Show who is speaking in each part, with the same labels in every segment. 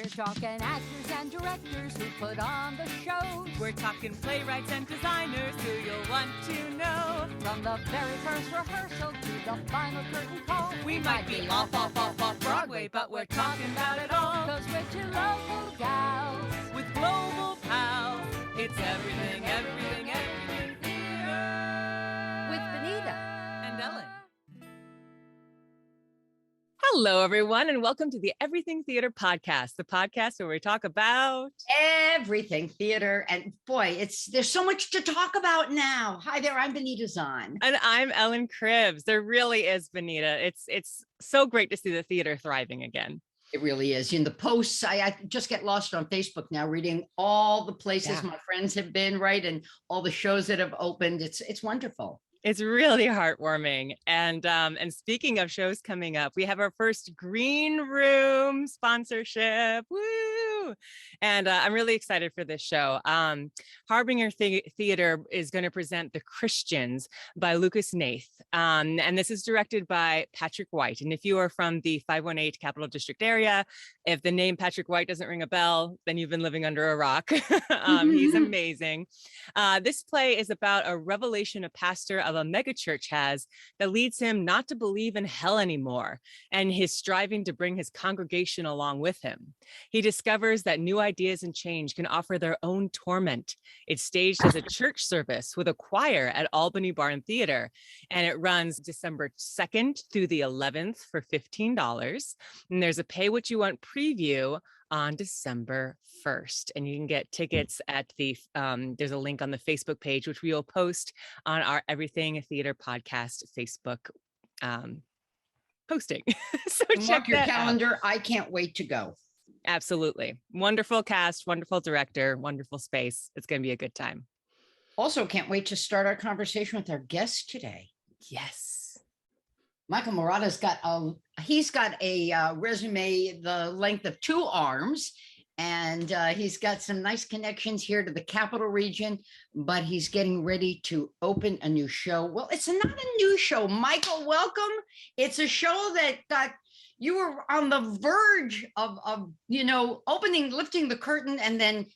Speaker 1: We're talking actors and directors who put on the shows.
Speaker 2: We're talking playwrights and designers who you'll want to know.
Speaker 1: From the very first rehearsal to the final curtain call.
Speaker 2: We might be off Broadway, but we're talking about it all.
Speaker 1: 'Cause we're two local gals
Speaker 2: with global pals. It's everything, everything, everything theater.
Speaker 1: with Benita
Speaker 2: And Ellen. Hello, everyone, and welcome to the Everything Theater Podcast, the podcast where we talk about
Speaker 3: everything theater. And boy, there's so much to talk about now. Hi there, I'm Benita Zahn.
Speaker 2: And I'm Ellen Cribbs. There really is, Benita. It's so great to see the theater thriving again.
Speaker 3: It really is. In the posts, I just get lost on Facebook now, reading all the places my friends have been, right? And all the shows that have opened. It's wonderful.
Speaker 2: It's really heartwarming. And speaking of shows coming up, we have our first Green Room sponsorship. Woo! And I'm really excited for this show. Harbinger Theater is going to present The Christians by Lucas Nath. And this is directed by Patrick White. And if you are from the 518 Capital District area, if the name Patrick White doesn't ring a bell, then you've been living under a rock. He's amazing. This play is about a revelation a pastor of a megachurch has that leads him not to believe in hell anymore, and his striving to bring his congregation along with him. He discovers that new ideas and change can offer their own torment. It's staged as a church service with a choir at Albany Barn Theater, and it runs December 2nd through the 11th for $15. And there's a pay what you want preview on December 1st. And you can get tickets at the, there's a link on the Facebook page, which we will post on our Everything Theater Podcast Facebook posting. So
Speaker 3: Mark your calendar.
Speaker 2: out.
Speaker 3: I can't wait to go.
Speaker 2: Absolutely. Wonderful cast, wonderful director, wonderful space. It's going to be a good time.
Speaker 3: Also, can't wait to start our conversation with our guest today.
Speaker 2: Yes.
Speaker 3: Michael Marotta's got a resume the length of 2 arms, and he's got some nice connections here to the capital region, but he's getting ready to open a new show. Well, it's not a new show. Michael, welcome. It's a show that you were on the verge of opening, lifting the curtain, and then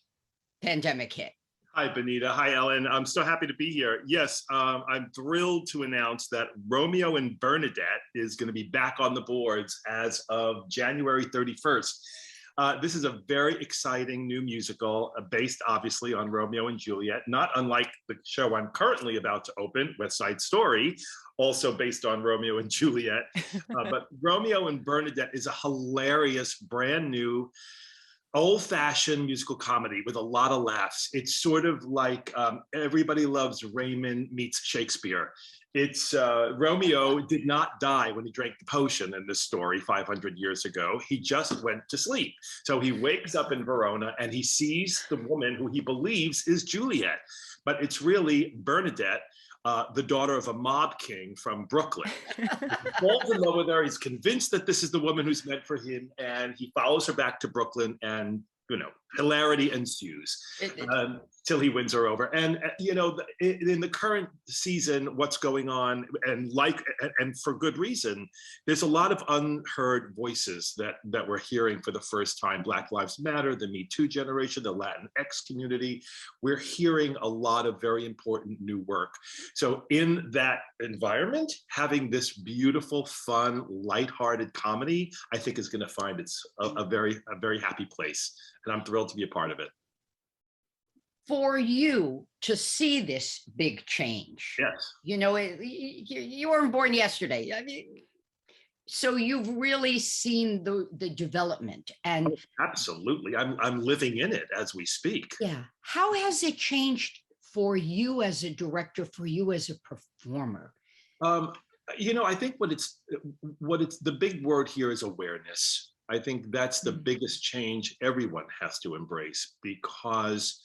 Speaker 3: pandemic hit.
Speaker 4: Hi, Benita. Hi, Ellen. I'm so happy to be here. Yes, I'm thrilled to announce that Romeo and Bernadette is going to be back on the boards as of January 31st. This is a very exciting new musical based, obviously, on Romeo and Juliet, not unlike the show I'm currently about to open, West Side Story, also based on Romeo and Juliet. But Romeo and Bernadette is a hilarious, brand new, old-fashioned musical comedy with a lot of laughs. It's sort of like Everybody Loves Raymond meets Shakespeare. It's Romeo did not die when he drank the potion in this story 500 years ago. He just went to sleep. So he wakes up in Verona and he sees the woman who he believes is Juliet, but it's really Bernadette, the daughter of a mob king from Brooklyn. He falls in love with her. He's convinced that this is the woman who's meant for him, and he follows her back to Brooklyn, and hilarity ensues till he wins her over. And in the current season, what's going on, and for good reason, there's a lot of unheard voices that we're hearing for the first time. Black Lives Matter, the Me Too generation, the Latinx community. We're hearing a lot of very important new work. So in that environment, having this beautiful, fun, lighthearted comedy, I think is going to find it's a very happy place. And I'm thrilled to be a part of it.
Speaker 3: For you to see this big change.
Speaker 4: Yes.
Speaker 3: You weren't born yesterday. I mean, so you've really seen the development. And
Speaker 4: absolutely. I'm living in it as we speak.
Speaker 3: Yeah. How has it changed for you as a director, for you as a performer?
Speaker 4: I think what it's the big word here is awareness. I think that's the biggest change everyone has to embrace, because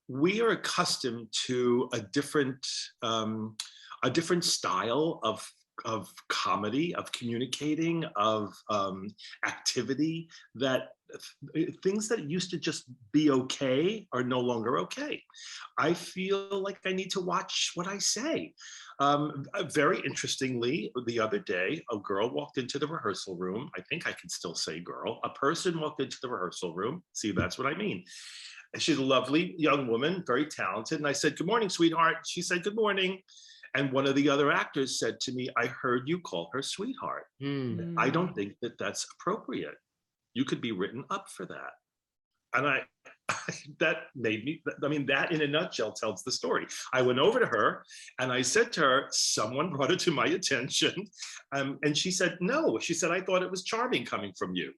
Speaker 4: we are accustomed to a different style of comedy, of communicating, of activity, that things that used to just be okay are no longer okay. I feel like I need to watch what I say. Very interestingly, the other day, a girl walked into the rehearsal room. I think I can still say girl. A person walked into the rehearsal room. See, that's what I mean. She's a lovely young woman, very talented. And I said, "Good morning, sweetheart." She said, "Good morning." And one of the other actors said to me, "I heard you call her sweetheart." I don't think that that's appropriate. You could be written up for that. And that made me, I mean, that in a nutshell tells the story. I went over to her and I said to her, "Someone brought it to my attention." And she said, "No." She said, "I thought it was charming coming from you."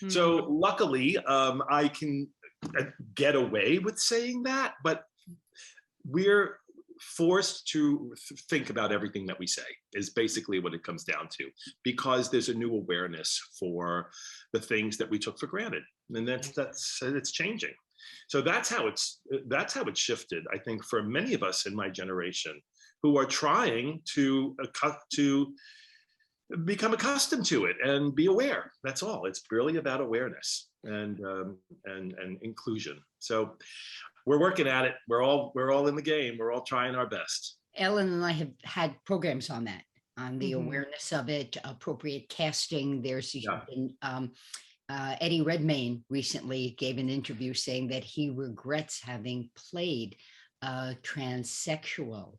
Speaker 4: So luckily, I can get away with saying that, but we're forced to think about everything that we say is basically what it comes down to, because there's a new awareness for the things that we took for granted, and it's changing. So that's how it's shifted, I think, for many of us in my generation who are trying to become accustomed to it and be aware. That's all. It's really about awareness and inclusion. So we're working at it. We're all in the game. We're all trying our best.
Speaker 3: Ellen and I have had programs on that, on the awareness of it, appropriate casting. There's been, Eddie Redmayne recently gave an interview saying that he regrets having played a transsexual,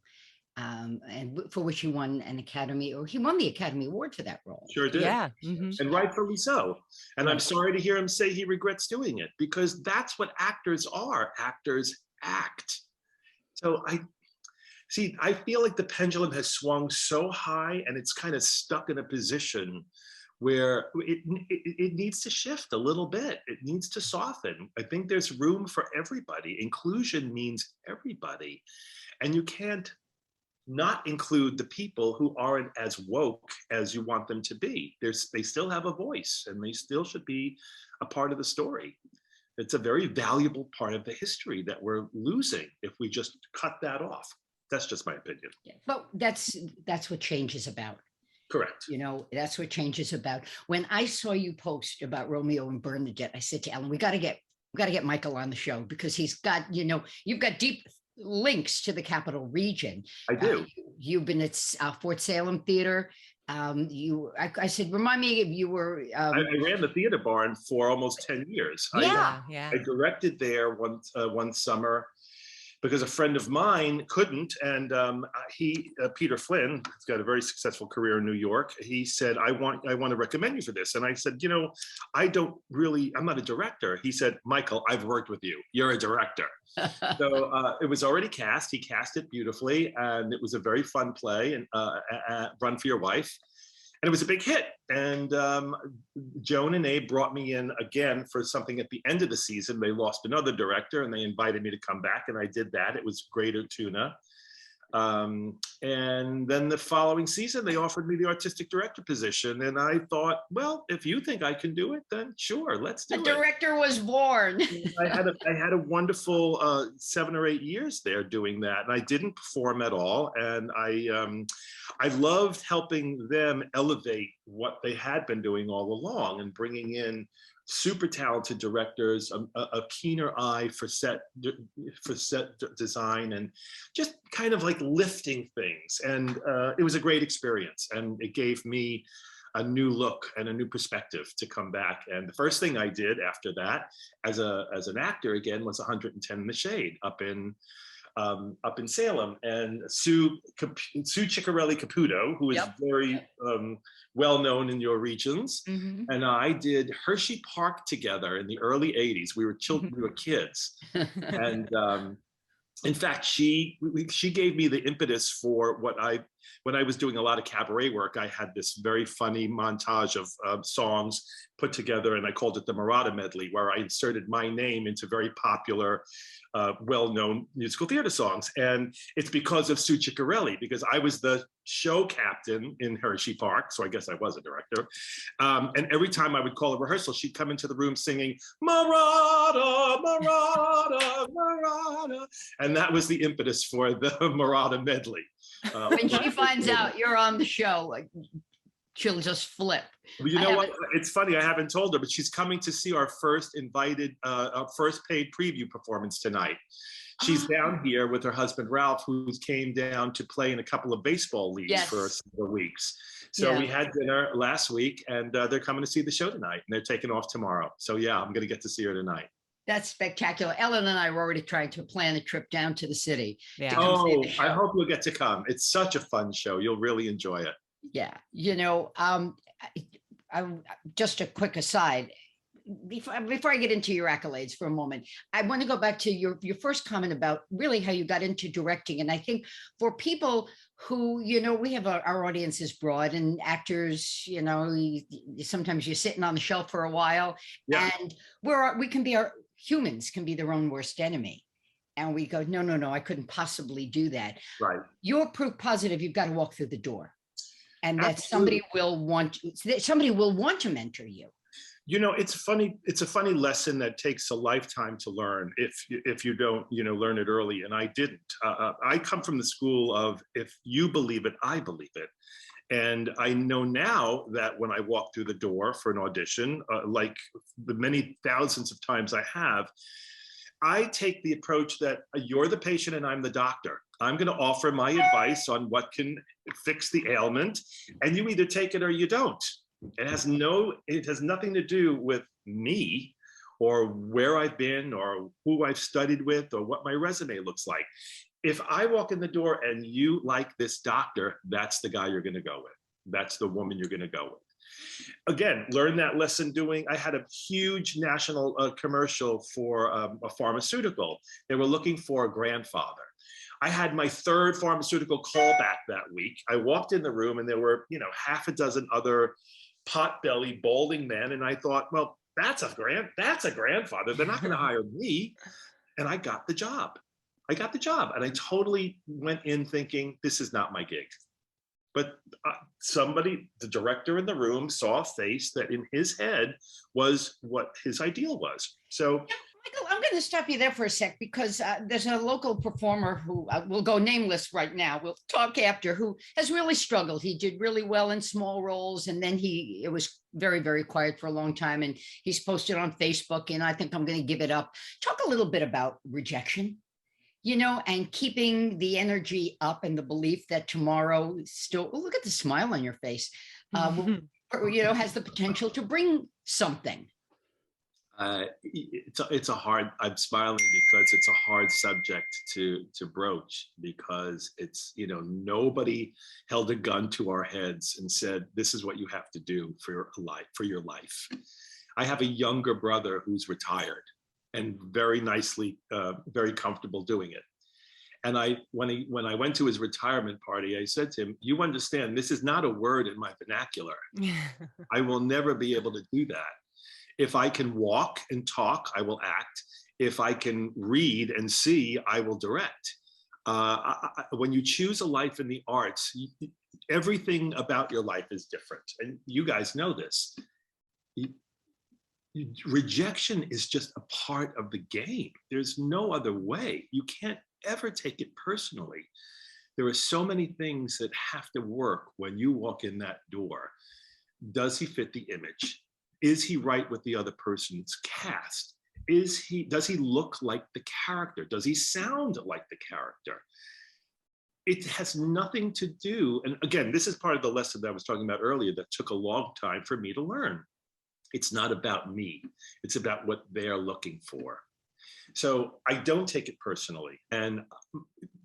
Speaker 3: and for which he won an Academy, or he won the Academy Award for that role.
Speaker 4: Sure did.
Speaker 2: Yeah.
Speaker 4: And rightfully so. And I'm sorry to hear him say he regrets doing it, because that's what actors are. Actors act. So I feel like the pendulum has swung so high and it's kind of stuck in a position where it needs to shift a little bit. It needs to soften. I think there's room for everybody. Inclusion means everybody. And you can't not include the people who aren't as woke as you want them to be. They still have a voice and they still should be a part of the story. It's a very valuable part of the history that we're losing if we just cut that off. That's just my opinion.
Speaker 3: Yeah, but that's what change is about.
Speaker 4: Correct.
Speaker 3: You know, that's what change is about. When I saw you post about Romeo and Bernadette, I said to Ellen, we got to get Michael on the show, because he's got, you've got deep links to the Capital Region.
Speaker 4: I do.
Speaker 3: You've been at Fort Salem Theater. I said, remind me if you were.
Speaker 4: I ran the theater barn for almost 10 years.
Speaker 3: Yeah.
Speaker 4: I directed there one summer because a friend of mine couldn't, and Peter Flynn, who's got a very successful career in New York, he said, I want to recommend you for this. And I said, I'm not a director. He said, "Michael, I've worked with you. You're a director." So it was already cast. He cast it beautifully, and it was a very fun play, and Run for Your Wife. And it was a big hit. And Joan and Abe brought me in again for something at the end of the season. They lost another director and they invited me to come back, and I did that. It was Greater Tuna. And then the following season, they offered me the artistic director position. And I thought, well, if you think I can do it, then sure, let's do it.
Speaker 3: A director was born.
Speaker 4: I had a wonderful 7 or 8 years there doing that. And I didn't perform at all. And I loved helping them elevate what they had been doing all along and bringing in super talented directors, a keener eye for set design, and just kind of like lifting things. And it was a great experience, and it gave me a new look and a new perspective to come back. And the first thing I did after that, as an actor again, was 110 in the Shade up in Salem. And Sue Ciccarelli Caputo, who is very well known in your regions, and I did Hershey Park together in the early 80s. We were children, we were kids, and in fact, she gave me the impetus for when I was doing a lot of cabaret work. I had this very funny montage of songs put together, and I called it the Marotta medley, where I inserted my name into very popular, well-known musical theater songs. And it's because of Sue Ciccarelli, because I was the show captain in Hershey Park, so I guess I was a director. And every time I would call a rehearsal, she'd come into the room singing, "Marotta, Marotta, Marotta." And that was the impetus for the Marotta medley.
Speaker 3: When she finds out you're on the show, she'll just flip.
Speaker 4: Well, you know what? It's funny, I haven't told her, but she's coming to see our first paid preview performance tonight. She's down here with her husband, Ralph, who came down to play in a couple of baseball leagues for several weeks. So we had dinner last week, and they're coming to see the show tonight, and they're taking off tomorrow. So yeah, I'm going to get to see her tonight.
Speaker 3: That's spectacular. Ellen and I were already trying to plan a trip down to the city.
Speaker 2: Yeah.
Speaker 3: To come see
Speaker 4: Oh,
Speaker 3: the show.
Speaker 4: I hope you'll get to come. It's such a fun show. You'll really enjoy it.
Speaker 3: Yeah, you know, just a quick aside. Before I get into your accolades for a moment, I want to go back to your first comment about really how you got into directing. And I think for people who, you know, we have our audience is broad, and actors, you know, sometimes you're sitting on the shelf for a while, and humans can be their own worst enemy. And we go, no, I couldn't possibly do that.
Speaker 4: Right.
Speaker 3: You're proof positive you've got to walk through the door, and that
Speaker 4: Absolutely.
Speaker 3: somebody will want to mentor you.
Speaker 4: You know, it's funny. It's a funny lesson that takes a lifetime to learn if you don't, you know, learn it early. And I didn't. I come from the school of, if you believe it, I believe it. And I know now that when I walk through the door for an audition, like the many thousands of times I have, I take the approach that you're the patient and I'm the doctor. I'm going to offer my advice on what can fix the ailment, and you either take it or you don't. It has nothing to do with me or where I've been or who I've studied with or what my resume looks like. If I walk in the door and you like this doctor, that's the guy you're going to go with. That's the woman you're going to go with. Again, learn that lesson doing. I had a huge national commercial for a pharmaceutical. They were looking for a grandfather. I had my third pharmaceutical callback that week. I walked in the room and there were, you know, half a dozen other pot-bellied, balding men. And I thought, well, that's a grandfather. They're not going to hire me. And I got the job. And I totally went in thinking, this is not my gig. But somebody, the director in the room, saw a face that in his head was what his ideal was. So
Speaker 3: Michael, I'm going to stop you there for a sec, because there's a local performer who will go nameless right now. We'll talk after, who has really struggled. He did really well in small roles, and then it was very, very quiet for a long time. And he's posted on Facebook, and I think I'm going to give it up. Talk a little bit about rejection, you know, and keeping the energy up and the belief that tomorrow still, look at the smile on your face, you know, has the potential to bring something.
Speaker 4: It's a hard, I'm smiling because it's a hard subject to broach, because it's, you know, nobody held a gun to our heads and said, this is what you have to do for your life. I have a younger brother who's retired and very nicely, very comfortable doing it. And when I went to his retirement party, I said to him, you understand, this is not a word in my vernacular. I will never be able to do that. If I can walk and talk, I will act. If I can read and see, I will direct. When you choose a life in the arts, everything about your life is different. And you guys know this. Rejection is just a part of the game. There's no other way. You can't ever take it personally. There are so many things that have to work when you walk in that door. Does he fit the image? Is he right with the other person's cast? Does he look like the character? Does he sound like the character? It has nothing to do, and again, this is part of the lesson that I was talking about earlier that took a long time for me to learn. It's not about me. It's about what they're looking for. So I don't take it personally. And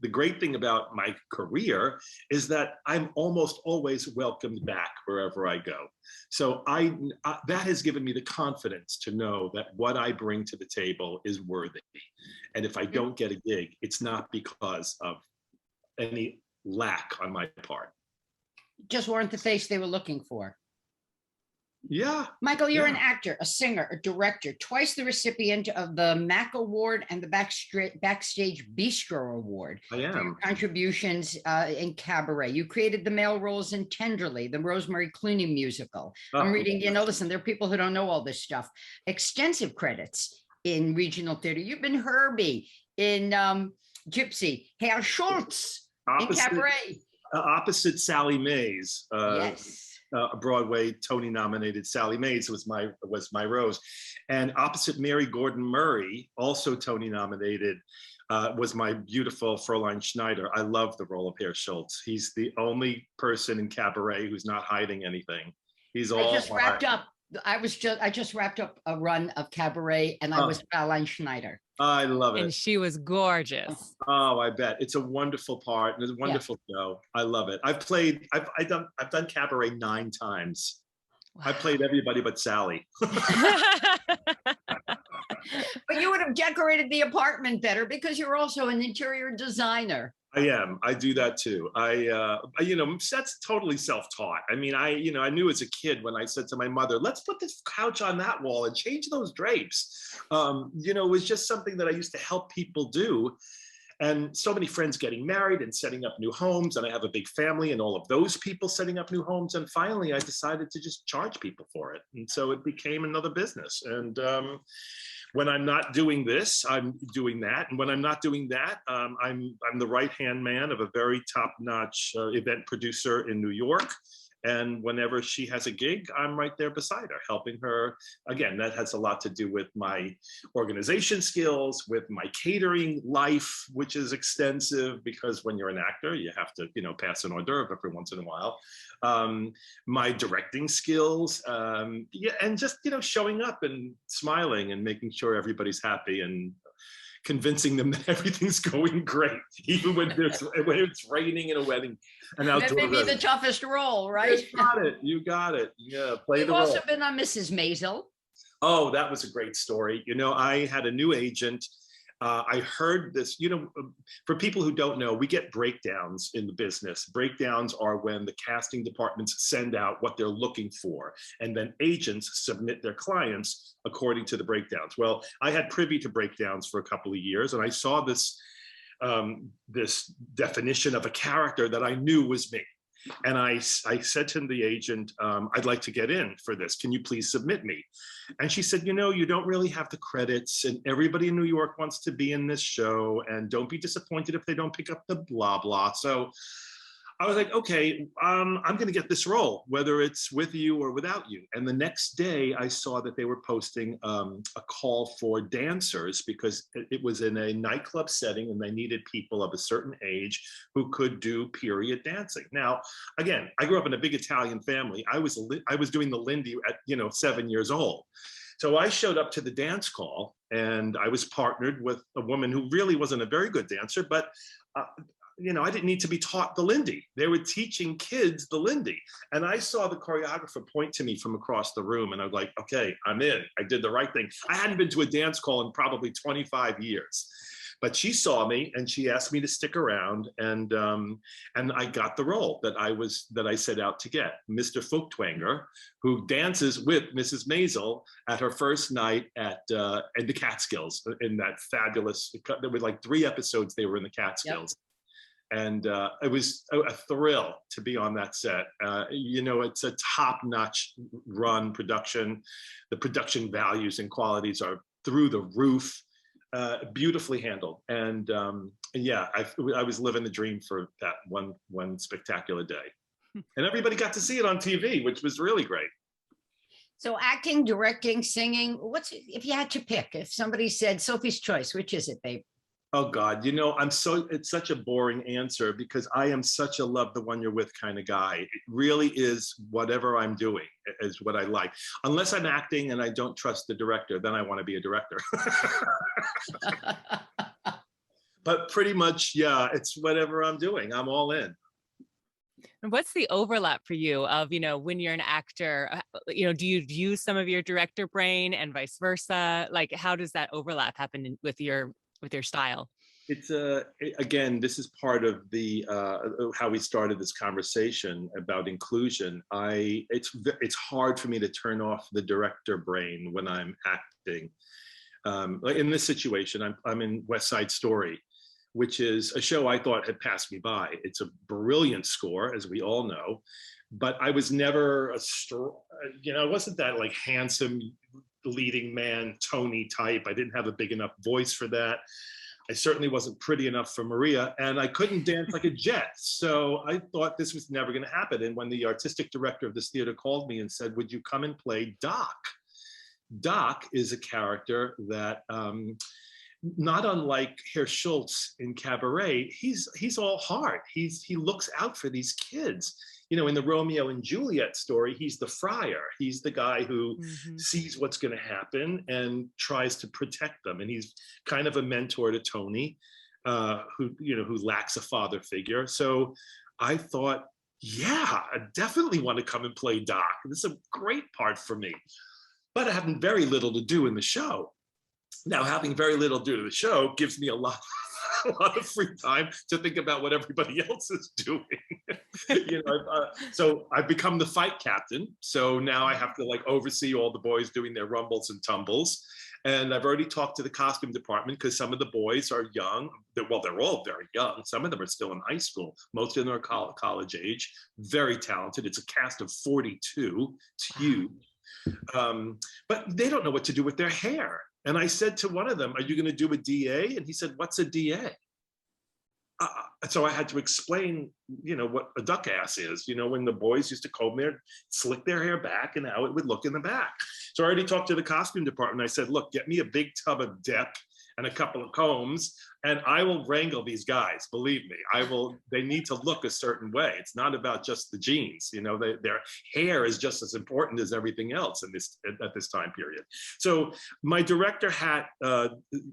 Speaker 4: the great thing about my career is that I'm almost always welcomed back wherever I go. So that has given me the confidence to know that what I bring to the table is worthy. And if I don't get a gig, it's not because of any lack on my part.
Speaker 3: Just weren't the face they were looking for.
Speaker 4: Yeah.
Speaker 3: Michael, you're an actor, a singer, a director, twice the recipient of the MAC Award and the Backstage Bistro Award.
Speaker 4: I am.
Speaker 3: For your contributions in cabaret. You created the male roles in Tenderly, the Rosemary Clooney musical. I'm reading, you know, listen, there are people who don't know all this stuff. Extensive credits in regional theater. You've been Herbie in Gypsy, Herr Schultz in cabaret.
Speaker 4: Opposite Sally Mays.
Speaker 3: Yes.
Speaker 4: Broadway Tony-nominated Sally Mays was my Rose, and opposite Mary Gordon Murray, also Tony-nominated. was my beautiful Fräulein Schneider. I love the role of Herr Schultz. He's the only person in Cabaret who's not hiding anything. He's all.
Speaker 3: I just wrapped up. I just wrapped up a run of Cabaret, and I was Fräulein Schneider.
Speaker 4: I love it.
Speaker 2: And she was gorgeous.
Speaker 4: Oh, I bet. It's a wonderful part, and it's a wonderful show. I love it. I've done Cabaret 9 times. Wow. I played everybody but Sally.
Speaker 3: But you would have decorated the apartment better because you're also an interior designer.
Speaker 4: I am. I do that too. That's totally self-taught. I mean, I knew as a kid when I said to my mother, let's put this couch on that wall and change those drapes. It was just something that I used to help people do. And so many friends getting married and setting up new homes. And I have a big family and all of those people setting up new homes. And finally, I decided to just charge people for it. And so it became another business. And when I'm not doing this, I'm doing that. And when I'm not doing that, I'm the right-hand man of a very top-notch event producer in New York. And whenever she has a gig, I'm right there beside her, helping her. Again, that has a lot to do with my organization skills, with my catering life, which is extensive because when you're an actor, you have to, pass an hors d'oeuvre every once in a while. My directing skills, and just, showing up and smiling and making sure everybody's happy and convincing them that everything's going great, even when it's raining in a wedding. And
Speaker 3: that may be the toughest role, right?
Speaker 4: You got it. Yeah, play
Speaker 3: You've
Speaker 4: the role.
Speaker 3: also been on Mrs. Maisel.
Speaker 4: Oh, that was a great story. I had a new agent. I heard this, for people who don't know, we get breakdowns in the business. Breakdowns are when the casting departments send out what they're looking for, and then agents submit their clients according to the breakdowns. Well, I had privy to breakdowns for a couple of years, and I saw this, this definition of a character that I knew was me. And I said to the agent, I'd like to get in for this. Can you please submit me? And she said, you don't really have the credits, and everybody in New York wants to be in this show, and don't be disappointed if they don't pick up the blah, blah. So I was like, okay, I'm going to get this role, whether it's with you or without you. And the next day I saw that they were posting a call for dancers because it was in a nightclub setting and they needed people of a certain age who could do period dancing. Now, again, I grew up in a big Italian family. I was doing the Lindy at 7 years old. So I showed up to the dance call and I was partnered with a woman who really wasn't a very good dancer, but I didn't need to be taught the Lindy. They were teaching kids the Lindy. And I saw the choreographer point to me from across the room and I was like, okay, I'm in. I did the right thing. I hadn't been to a dance call in probably 25 years. But she saw me and she asked me to stick around, and I got the role that I set out to get. Mr. Feuchtwanger, who dances with Mrs. Maisel at her first night at in the Catskills, in that fabulous. There were like 3 episodes they were in the Catskills. Yep. And it was a thrill to be on that set. It's a top-notch run production. The production values and qualities are through the roof. Beautifully handled, and I was living the dream for that one spectacular day, and everybody got to see it on TV, which was really great.
Speaker 3: So acting, directing, singing, if you had to pick, if somebody said Sophie's choice, which is it, babe?
Speaker 4: Oh God, it's such a boring answer because I am such a love the one you're with kind of guy. It really is whatever I'm doing is what I like. Unless I'm acting and I don't trust the director, then I want to be a director. But pretty much, yeah, it's whatever I'm doing. I'm all in.
Speaker 2: And what's the overlap for you of, when you're an actor, do you use some of your director brain and vice versa? Like, how does that overlap happen with your style?
Speaker 4: It's again, this is part of the how we started this conversation about inclusion. It's hard for me to turn off the director brain when I'm acting. In this situation, I'm in West Side Story, which is a show I thought had passed me by. It's a brilliant score, as we all know, but I was never I wasn't that like handsome leading man, Tony type. I didn't have a big enough voice for that. I certainly wasn't pretty enough for Maria, and I couldn't dance like a jet. So I thought this was never going to happen. And when the artistic director of this theater called me and said, would you come and play Doc? Doc is a character that not unlike Herr Schultz in Cabaret, he's all heart. He looks out for these kids. You know, in the Romeo and Juliet story, he's the friar. He's the guy who sees what's going to happen and tries to protect them. And he's kind of a mentor to Tony, who lacks a father figure. So I thought, yeah, I definitely want to come and play Doc. This is a great part for me. But I have very little to do in the show. Now, having very little to do to the show gives me a lot of free time to think about what everybody else is doing. So I've become the fight captain. So now I have to like oversee all the boys doing their rumbles and tumbles. And I've already talked to the costume department because some of the boys are young. Well, they're all very young. Some of them are still in high school. Most of them are college age, very talented. It's a cast of 42. It's huge. But they don't know what to do with their hair. And I said to one of them, are you going to do a DA? And he said, what's a DA? So I had to explain, what a duck ass is, when the boys used to slick their hair back and how it would look in the back. So I already talked to the costume department. I said, look, get me a big tub of Depp and a couple of combs, and I will wrangle these guys. Believe me, they need to look a certain way. It's not about just the jeans. Their hair is just as important as everything else at this time period. So my director hat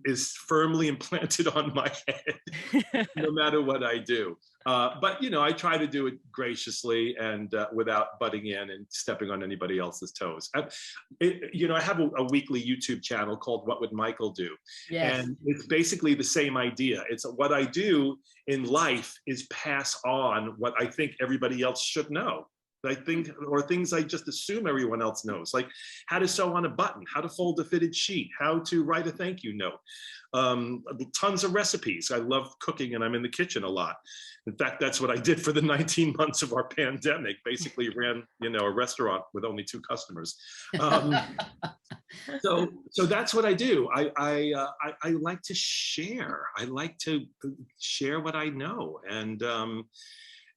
Speaker 4: is firmly implanted on my head, no matter what I do. But I try to do it graciously and without butting in and stepping on anybody else's toes. I have a weekly YouTube channel called What Would Michael Do?
Speaker 3: Yes.
Speaker 4: And it's basically the same idea. It's what I do in life is pass on what I think everybody else should know. Or things I just assume everyone else knows, like how to sew on a button, how to fold a fitted sheet, how to write a thank you note. Tons of recipes. I love cooking and I'm in the kitchen a lot. In fact, that's what I did for the 19 months of our pandemic. Basically ran, a restaurant with only 2 customers. So that's what I do. I like to share. I like to share what I know. And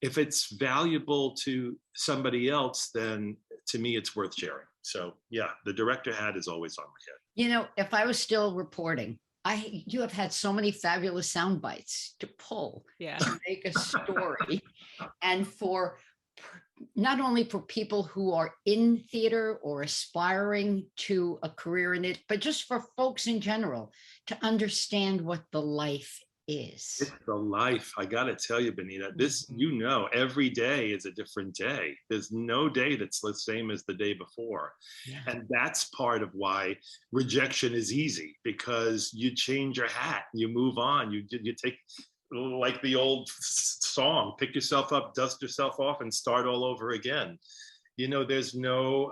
Speaker 4: if it's valuable to somebody else, then to me, it's worth sharing. So yeah, the director hat is always on my head.
Speaker 3: If I was still reporting, you have had so many fabulous sound bites to pull to make a story. And not only for people who are in theater or aspiring to a career in it, but just for folks in general to understand what the life is.
Speaker 4: It's the life. I got to tell you, Benita, this, every day is a different day. There's no day that's the same as the day before. Yeah. And that's part of why rejection is easy, because you change your hat, you move on, you take, like the old song, pick yourself up, dust yourself off and start all over again. There's no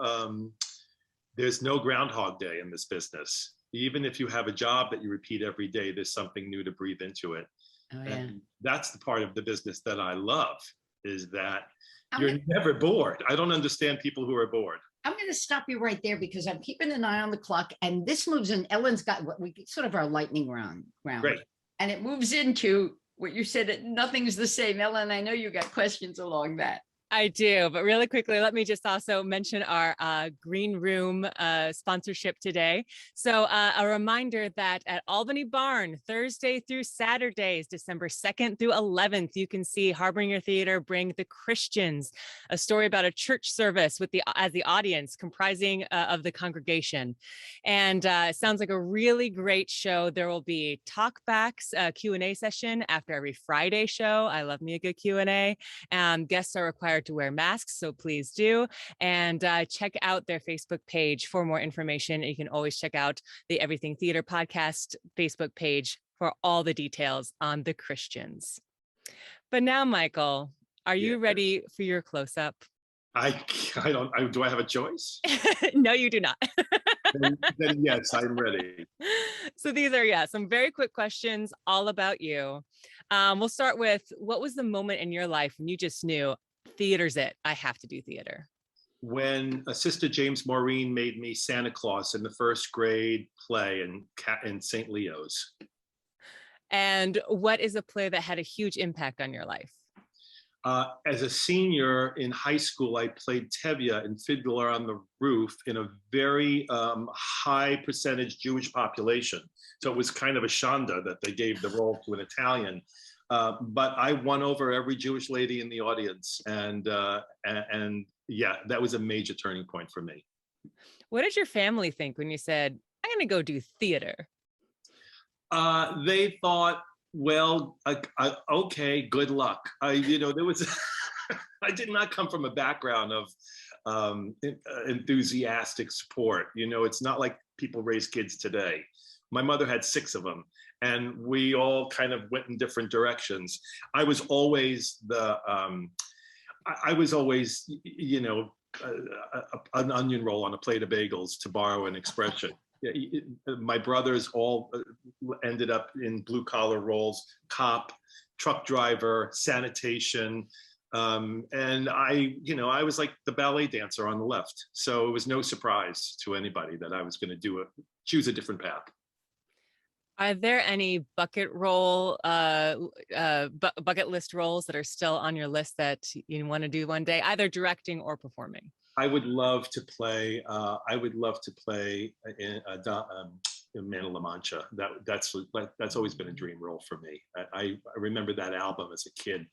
Speaker 4: Groundhog Day in this business. Even if you have a job that you repeat every day, there's something new to breathe into it. Oh, yeah. And that's the part of the business that I love, is that you're never bored. I don't understand people who are bored.
Speaker 3: I'm going to stop you right there because I'm keeping an eye on the clock, and this moves in. Ellen's got what we sort of our lightning round.
Speaker 4: Great.
Speaker 3: And it moves into what you said, nothing's the same. Ellen, I know you got questions along that.
Speaker 2: I do, but really quickly, let me just also mention our Green Room sponsorship today. So a reminder that at Albany Barn, Thursday through Saturdays, December 2nd through 11th, you can see Harbinger Theater bring The Christians, a story about a church service as the audience, comprising of the congregation. And it sounds like a really great show. There will be talkbacks, Q&A session after every Friday show. I love me a good Q&A. Guests are required to wear masks, so please do. And check out their Facebook page for more information. You can always check out the Everything Theater Podcast Facebook page for all the details on The Christians. But now, Michael, are you ready for your close-up?
Speaker 4: Do I have a choice?
Speaker 2: No, you do not.
Speaker 4: then yes, I'm ready.
Speaker 2: So these are, some very quick questions all about you. We'll start with, what was the moment in your life when you just knew, theater's it, I have to do theater?
Speaker 4: When Sister James Maureen made me Santa Claus in the first grade play in St. Leo's.
Speaker 2: And what is a play that had a huge impact on your life?
Speaker 4: As a senior in high school, I played Tevye in Fiddler on the Roof in a very high percentage Jewish population. So it was kind of a shanda that they gave the role to an Italian. But I won over every Jewish lady in the audience. And yeah, that was a major turning point for me.
Speaker 2: What did your family think when you said, I'm going to go do theater?
Speaker 4: They thought, well, okay, good luck. There was, I did not come from a background of enthusiastic support. It's not like people raise kids today. My mother had 6 of them, and we all kind of went in different directions. I was always an onion roll on a plate of bagels, to borrow an expression. My brothers all ended up in blue collar roles: cop, truck driver, sanitation. And I was like the ballet dancer on the left. So it was no surprise to anybody that I was going to choose a different path.
Speaker 2: Are there any bucket list roles that are still on your list that you want to do one day, either directing or performing?
Speaker 4: I would love to play. In Man of La Mancha. That's always been a dream role for me. I remember that album as a kid,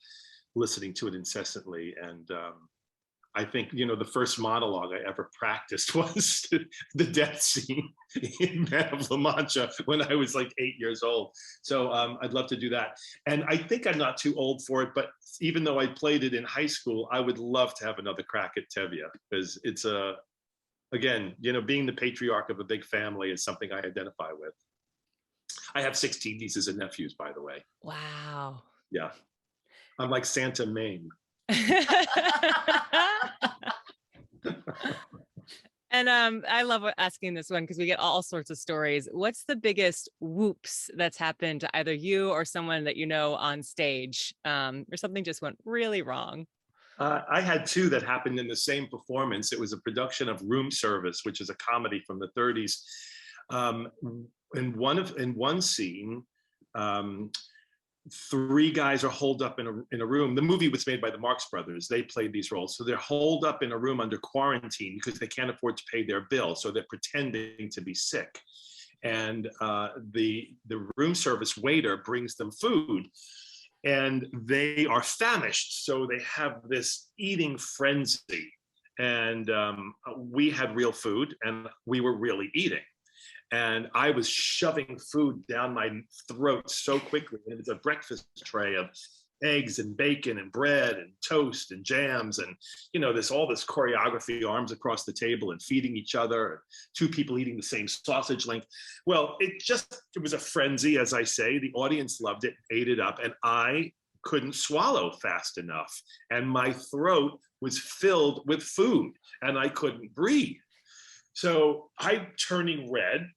Speaker 4: listening to it incessantly, and I think the first monologue I ever practiced was the death scene in Man of La Mancha when I was like 8 years old. So I'd love to do that, and I think I'm not too old for it. But even though I played it in high school, I would love to have another crack at Tevye, because it's again, being the patriarch of a big family is something I identify with. I have 16 nieces and nephews, by the way.
Speaker 2: Wow.
Speaker 4: Yeah, I'm like Santa Mame.
Speaker 2: And I love asking this one because we get all sorts of stories. What's the biggest whoops that's happened to either you or someone that you know on stage, or something just went really wrong?
Speaker 4: I had 2 that happened in the same performance. It was a production of Room Service, which is a comedy from the 30s. In one scene, 3 guys are holed up in a room. The movie was made by the Marx Brothers. They played these roles. So they're holed up in a room under quarantine because they can't afford to pay their bill. So they're pretending to be sick. And the room service waiter brings them food, and they are famished. So they have this eating frenzy. And we had real food, and we were really eating. And I was shoving food down my throat so quickly. And it was a breakfast tray of eggs and bacon and bread and toast and jams. And, all this choreography, arms across the table and feeding each other, 2 people eating the same sausage link. Well, it was a frenzy, as I say. The audience loved it, ate it up, and I couldn't swallow fast enough. And my throat was filled with food and I couldn't breathe. So I'm turning red.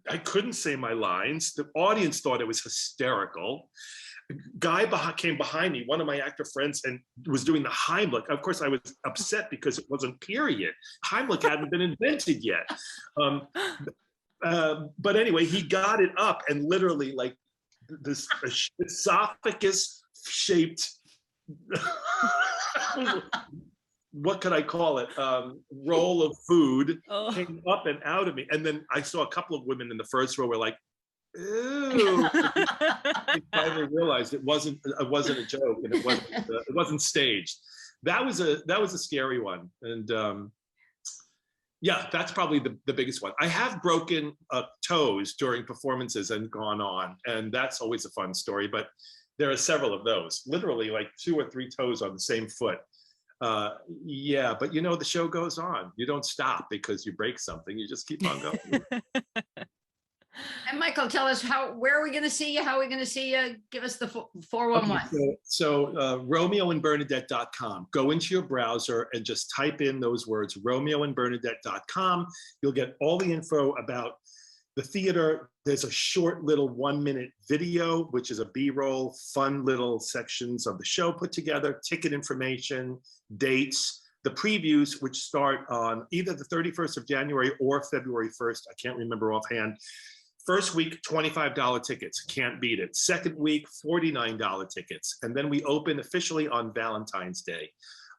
Speaker 4: I couldn't say my lines. The audience thought it was hysterical. A guy came behind me, one of my actor friends, and was doing the Heimlich. Of course, I was upset because it wasn't period. Heimlich hadn't been invented yet. But anyway, he got it up, and literally like this esophagus-shaped what could I call it? Roll of food came up and out of me. And then I saw a couple of women in the first row were like, ew. I finally realized it wasn't a joke, and it wasn't staged. That was a scary one. And yeah, that's probably the biggest one. I have broken toes during performances and gone on, and that's always a fun story, but there are several of those, literally like 2 or 3 toes on the same foot. Yeah, but the show goes on. You don't stop because you break something. You just keep on going.
Speaker 3: And Michael, tell us where are we going to see you? How are we going to see you? Give us the 411.
Speaker 4: Okay, so RomeoandBernadette.com. Go into your browser and just type in those words, RomeoandBernadette.com. You'll get all the info about the theater. There's a short little 1-minute video, which is a B-roll, fun little sections of the show put together, ticket information, dates, the previews, which start on either the 31st of January or February 1st. I can't remember offhand. First week, $25 tickets, can't beat it. Second week, $49 tickets. And then we open officially on Valentine's Day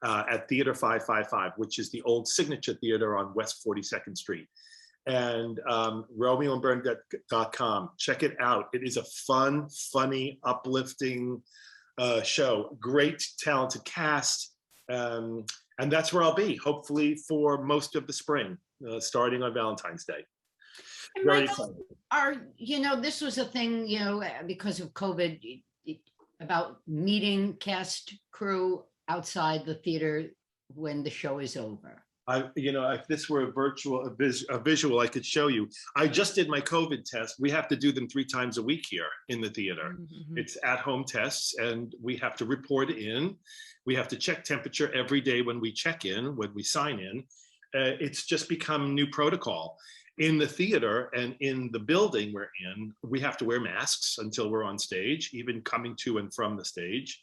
Speaker 4: at Theater 555, which is the old Signature Theater on West 42nd Street. And RomeoandBernadette.com, check it out. It is a fun, funny, uplifting show. Great, talented cast. And that's where I'll be, hopefully for most of the spring, starting on Valentine's Day.
Speaker 3: And
Speaker 4: Very
Speaker 3: Michael,
Speaker 4: excited.
Speaker 3: this was a thing, because of COVID, about meeting cast crew outside the theater when the show is over.
Speaker 4: If this were a visual, I could show you. I just did my COVID test. We have to do them 3 times a week here in the theater.
Speaker 2: Mm-hmm.
Speaker 4: It's at-home tests, and we have to report in. We have to check temperature every day when we check in, when we sign in. It's just become new protocol. In the theater and in the building we're in, we have to wear masks until we're on stage, even coming to and from the stage.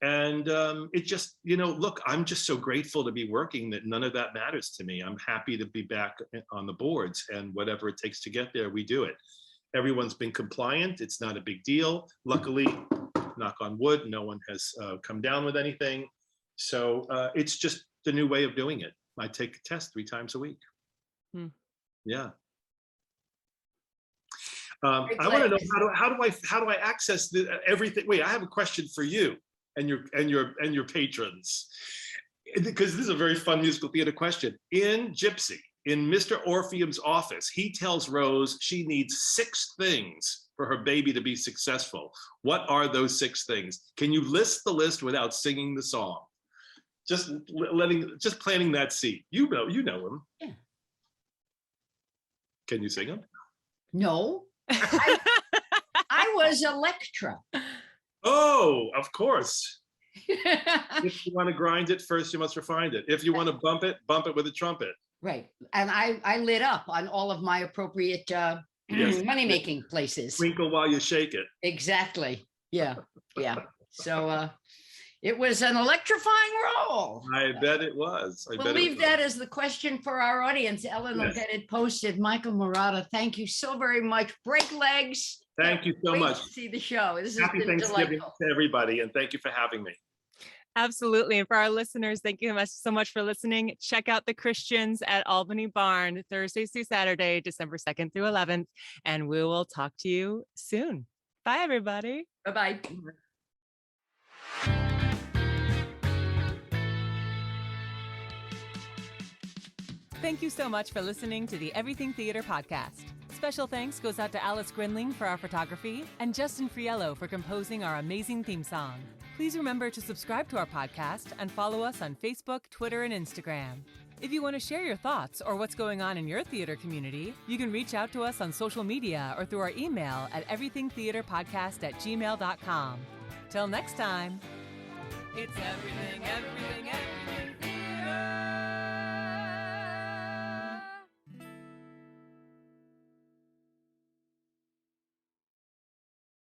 Speaker 4: And it just, look, I'm just so grateful to be working that none of that matters to me. I'm happy to be back on the boards, and whatever it takes to get there, we do it. Everyone's been compliant. It's not a big deal. Luckily, knock on wood, no one has come down with anything. So it's just the new way of doing it. I take a test 3 times a week. Yeah. I want to know how do I access everything? Wait, I have a question for you and your patrons, because this is a very fun musical theater question. In Gypsy, in Mr. Orpheum's office, he tells Rose she needs 6 things for her baby to be successful. What are those 6 things? Can you list the list without singing the song? Just planting that seed. You know him.
Speaker 3: Yeah.
Speaker 4: Can you sing them?
Speaker 3: No. I was Electra.
Speaker 4: Oh, of course. If you want to grind it, first you must refine it. If you want to bump it with a trumpet.
Speaker 3: Right. And I lit up on all of my appropriate money-making places.
Speaker 4: Twinkle while you shake it.
Speaker 3: Exactly. Yeah. Yeah. So it was an electrifying role.
Speaker 4: I bet it was.
Speaker 3: We'll leave that as the question for our audience. Ellen will get it posted. Michael Marotta, thank you so very much. Break legs.
Speaker 4: Thank you so much.
Speaker 3: To see the show. This has
Speaker 4: Happy
Speaker 3: been
Speaker 4: Thanksgiving
Speaker 3: delightful.
Speaker 4: to everybody, and thank you for having me.
Speaker 2: Absolutely. And for our listeners, thank you so much for listening. Check out the Christians at Albany Barn, Thursdays through Saturday, December 2nd through 11th. And we will talk to you soon. Bye, everybody.
Speaker 3: Bye-bye.
Speaker 2: Thank you so much for listening to the Everything Theater podcast. Special thanks goes out to Alice Grinling for our photography and Justin Friello for composing our amazing theme song. Please remember to subscribe to our podcast and follow us on Facebook, Twitter, and Instagram. If you want to share your thoughts or what's going on in your theater community, you can reach out to us on social media or through our email at everythingtheaterpodcast@gmail.com. Till next time, it's everything, everything, everything.